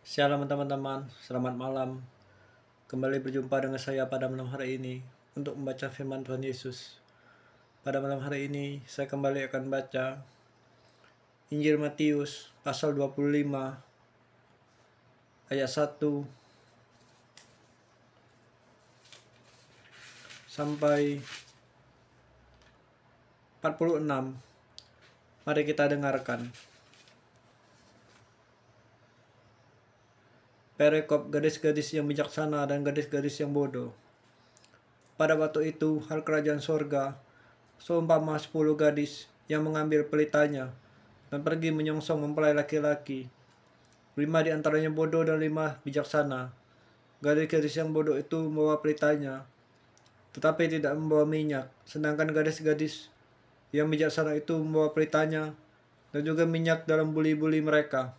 Shalom teman-teman, selamat malam. Kembali berjumpa dengan saya pada malam hari ini untuk membaca firman Tuhan Yesus. Pada malam hari ini saya kembali akan baca Injil Matius pasal 25 ayat 1 sampai 46. Mari kita dengarkan. Perikop gadis-gadis yang bijaksana dan gadis-gadis yang bodoh. Pada waktu itu, hal kerajaan sorga seumpama 10 gadis yang mengambil pelitanya dan pergi menyongsong mempelai laki-laki. 5 di antaranya bodoh dan 5 bijaksana. Gadis-gadis yang bodoh itu membawa pelitanya, tetapi tidak membawa minyak. Sedangkan gadis-gadis yang bijaksana itu membawa pelitanya dan juga minyak dalam buli-buli mereka.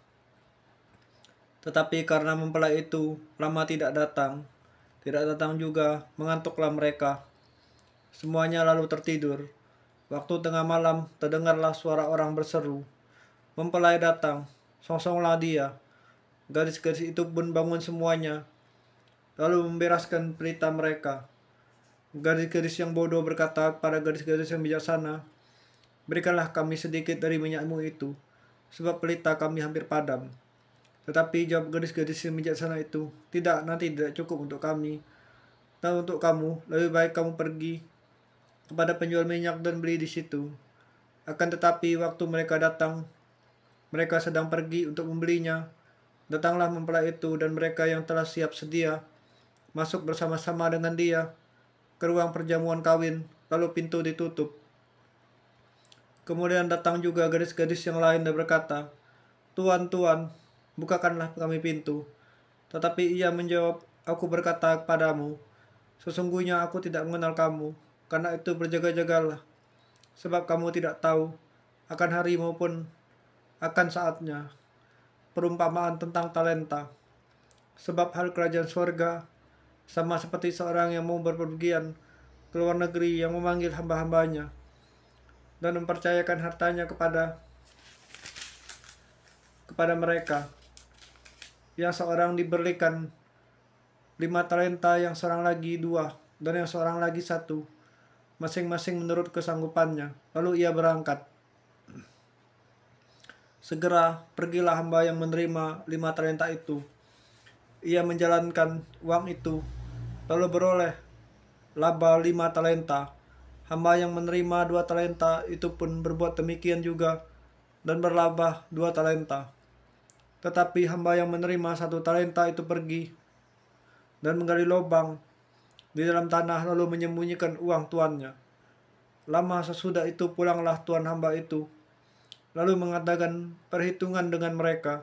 Tetapi karena mempelai itu lama tidak datang juga, mengantuklah mereka. Semuanya lalu tertidur. Waktu tengah malam terdengarlah suara orang berseru, "Mempelai datang, songsonglah dia." Gadis-gadis itu pun bangun semuanya, lalu membereskan pelita mereka. Gadis-gadis yang bodoh berkata kepada gadis-gadis yang bijaksana, "Berikanlah kami sedikit dari minyakmu itu, sebab pelita kami hampir padam." Tetapi jawab gadis-gadis yang bijaksana itu, "Tidak, nanti tidak cukup untuk kami. Dan untuk kamu, lebih baik kamu pergi kepada penjual minyak dan beli di situ." Akan tetapi waktu mereka datang, mereka sedang pergi untuk membelinya. Datanglah mempelai itu dan mereka yang telah siap sedia masuk bersama-sama dengan dia ke ruang perjamuan kawin, lalu pintu ditutup. Kemudian datang juga gadis-gadis yang lain dan berkata, "Tuan, Tuan, bukakanlah kami pintu." Tetapi ia menjawab, "Aku berkata kepadamu, sesungguhnya aku tidak mengenal kamu. Karena itu berjaga-jagalah, sebab kamu tidak tahu akan hari maupun akan saatnya." Perumpamaan tentang talenta. Sebab hal kerajaan surga sama seperti seorang yang mau berpergian ke luar negeri yang memanggil hamba-hambanya dan mempercayakan hartanya kepada mereka. Yang seorang diberikan 5 talenta, yang seorang lagi 2, dan yang seorang lagi 1, masing-masing menurut kesanggupannya. Lalu ia berangkat. Segera pergilah hamba yang menerima 5 talenta itu. Ia menjalankan uang itu, lalu beroleh laba 5 talenta. Hamba yang menerima 2 talenta itu pun berbuat demikian juga dan berlaba 2 talenta. Tetapi hamba yang menerima 1 talenta itu pergi dan menggali lubang di dalam tanah, lalu menyembunyikan uang tuannya. Lama sesudah itu pulanglah tuan hamba itu, lalu mengadakan perhitungan dengan mereka.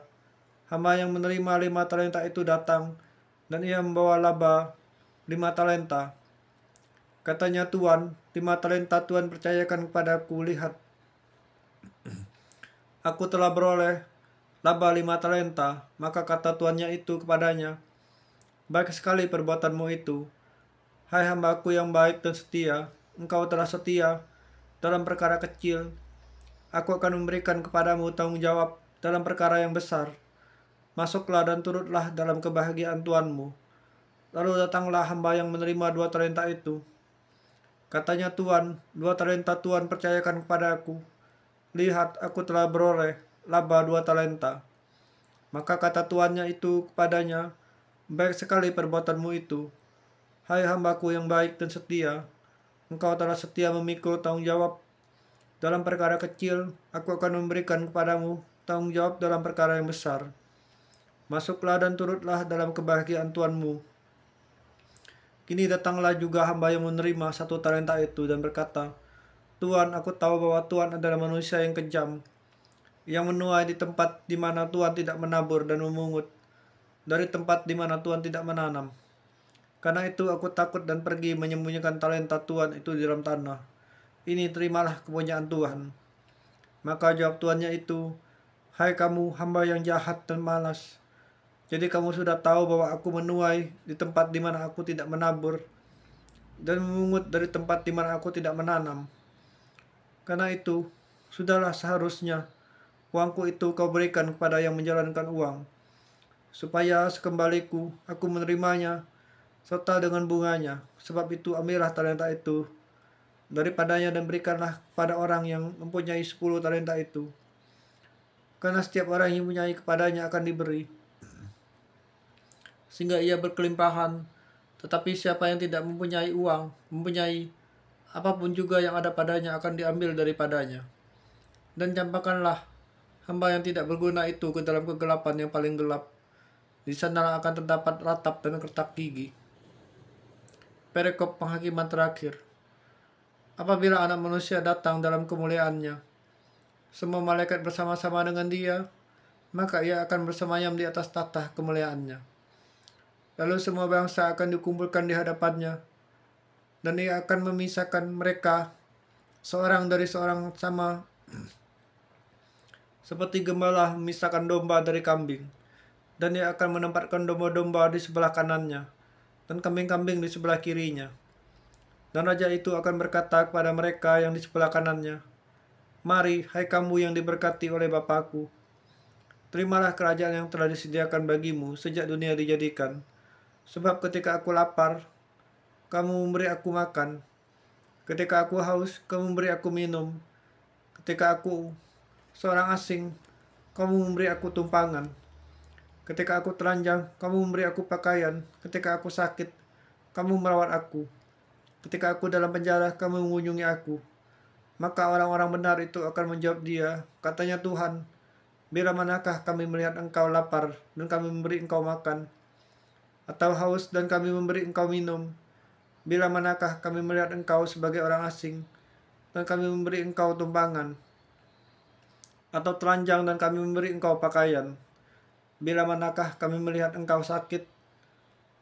Hamba yang menerima 5 talenta itu datang, dan ia membawa laba 5 talenta. Katanya, "Tuan, 5 talenta Tuan percayakan kepadaku. Lihat, aku telah beroleh laba 5 talenta." Maka kata tuannya itu kepadanya, "Baik sekali perbuatanmu itu, hai hambaku yang baik dan setia. Engkau telah setia dalam perkara kecil. Aku akan memberikan kepadamu tanggung jawab dalam perkara yang besar. Masuklah dan turutlah dalam kebahagiaan tuanmu." Lalu datanglah hamba yang menerima 2 talenta itu. Katanya, "Tuan, 2 talenta Tuan percayakan kepadaku. Lihat, aku telah beroleh laba 2 talenta." Maka kata tuannya itu kepadanya, "Baik sekali perbuatanmu itu, hai hambaku yang baik dan setia. Engkau telah setia memikul tanggung jawab dalam perkara kecil, aku akan memberikan kepadamu tanggung jawab dalam perkara yang besar. Masuklah dan turutlah dalam kebahagiaan tuanmu." Kini datanglah juga hamba yang menerima 1 talenta itu dan berkata, "Tuan, aku tahu bahwa Tuan adalah manusia yang kejam, yang menuai di tempat di mana Tuan tidak menabur dan memungut dari tempat di mana Tuan tidak menanam. Karena itu aku takut dan pergi menyembunyikan talenta Tuan itu di dalam tanah. Ini terimalah kepunyaan Tuhan." Maka jawab tuannya itu, "Hai kamu hamba yang jahat dan malas. Jadi kamu sudah tahu bahwa aku menuai di tempat di mana aku tidak menabur dan memungut dari tempat di mana aku tidak menanam. Karena itu, sudahlah seharusnya uangku itu kau berikan kepada yang menjalankan uang, supaya sekembaliku aku menerimanya serta dengan bunganya. Sebab itu ambillah talenta itu daripadanya dan berikanlah kepada orang yang mempunyai 10 talenta itu. Karena setiap orang yang mempunyai kepadanya akan diberi, sehingga ia berkelimpahan. Tetapi siapa yang tidak mempunyai uang, mempunyai apapun juga yang ada padanya akan diambil daripadanya. Dan campakkanlah hamba yang tidak berguna itu ke dalam kegelapan yang paling gelap. Di sanalah akan terdapat ratap dan retak gigi. Perikop penghakiman terakhir. Apabila anak manusia datang dalam kemuliaannya, semua malaikat bersama-sama dengan dia, maka ia akan bersemayam di atas tahta kemuliaannya. Lalu semua bangsa akan dikumpulkan di hadapannya, dan ia akan memisahkan mereka seorang dari seorang sama seperti gembala memisahkan domba dari kambing. Dan ia akan menempatkan domba-domba di sebelah kanannya, dan kambing-kambing di sebelah kirinya. Dan raja itu akan berkata kepada mereka yang di sebelah kanannya, "Mari, hai kamu yang diberkati oleh Bapakku, terimalah kerajaan yang telah disediakan bagimu sejak dunia dijadikan. Sebab ketika aku lapar, kamu memberi aku makan. Ketika aku haus, kamu memberi aku minum. Ketika aku seorang asing, kamu memberi aku tumpangan. Ketika aku telanjang, kamu memberi aku pakaian. Ketika aku sakit, kamu merawat aku. Ketika aku dalam penjara, kamu mengunjungi aku." Maka orang-orang benar itu akan menjawab dia, "Katanya Tuhan, bila manakah kami melihat engkau lapar dan kami memberi engkau makan, atau haus dan kami memberi engkau minum? Bila manakah kami melihat engkau sebagai orang asing dan kami memberi engkau tumpangan, atau telanjang dan kami memberi engkau pakaian? Bila manakah kami melihat engkau sakit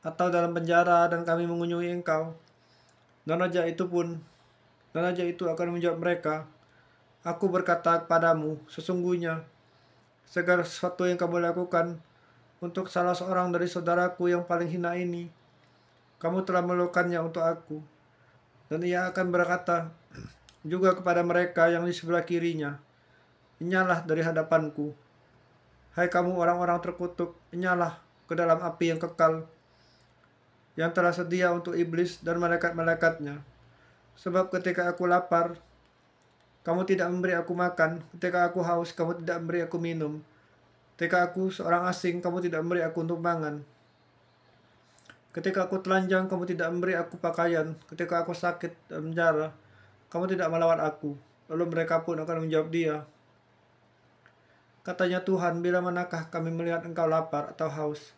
atau dalam penjara dan kami mengunjungi engkau?" Dan raja itu akan menjawab mereka, "Aku berkata kepadamu, sesungguhnya segala sesuatu yang kamu lakukan untuk salah seorang dari saudaraku yang paling hina ini, kamu telah melakukannya untuk aku." Dan ia akan berkata juga kepada mereka yang di sebelah kirinya, "Enyahlah dari hadapanku, hai kamu orang-orang terkutuk, enyahlah ke dalam api yang kekal, yang telah sedia untuk iblis dan malaikat-malaikatnya. Sebab ketika aku lapar, kamu tidak memberi aku makan. Ketika aku haus, kamu tidak memberi aku minum. Ketika aku seorang asing, kamu tidak memberi aku tumpangan. Ketika aku telanjang, kamu tidak memberi aku pakaian. Ketika aku sakit dan penjara, kamu tidak melawat aku." Lalu mereka pun akan menjawab dia, "Katanya Tuhan, bila manakah kami melihat engkau lapar atau haus,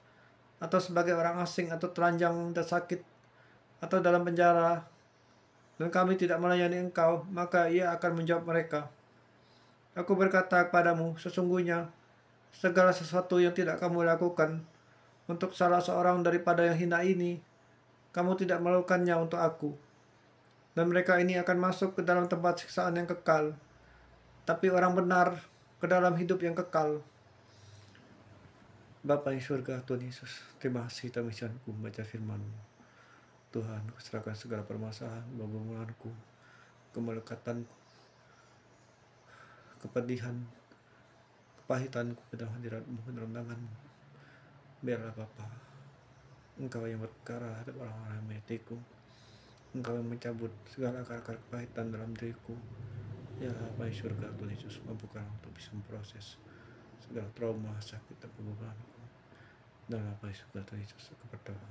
atau sebagai orang asing atau telanjang dan sakit, atau dalam penjara, dan kami tidak melayani engkau?" Maka ia akan menjawab mereka, "Aku berkata kepadamu, sesungguhnya segala sesuatu yang tidak kamu lakukan untuk salah seorang daripada yang hina ini, kamu tidak melakukannya untuk aku." Dan mereka ini akan masuk ke dalam tempat siksaan yang kekal, tapi orang benar ke dalam hidup yang kekal. Bapa di surga, Tuhan Yesus, terima kasih kami membaca firman-Mu. Tuhan, kuserahkan segala permasalahan, pergumulanku, kemelekatanku, kepedihan, kepahitanku ke dalam hadirat-Mu, ke dalam tangan-Mu. Biarlah Bapa, Engkau yang berperkara terhadap orang-orang yang menyakitiku. Engkau yang mencabut segala akar-akar kepahitan dalam diriku. Ya Bapa di surga, Tuhan Yesus, mampukanlah untuk bisa memproses segala trauma, sakit, dan pergumulanku. Dan Bapa di surga, Tuhan Yesus, aku berdoa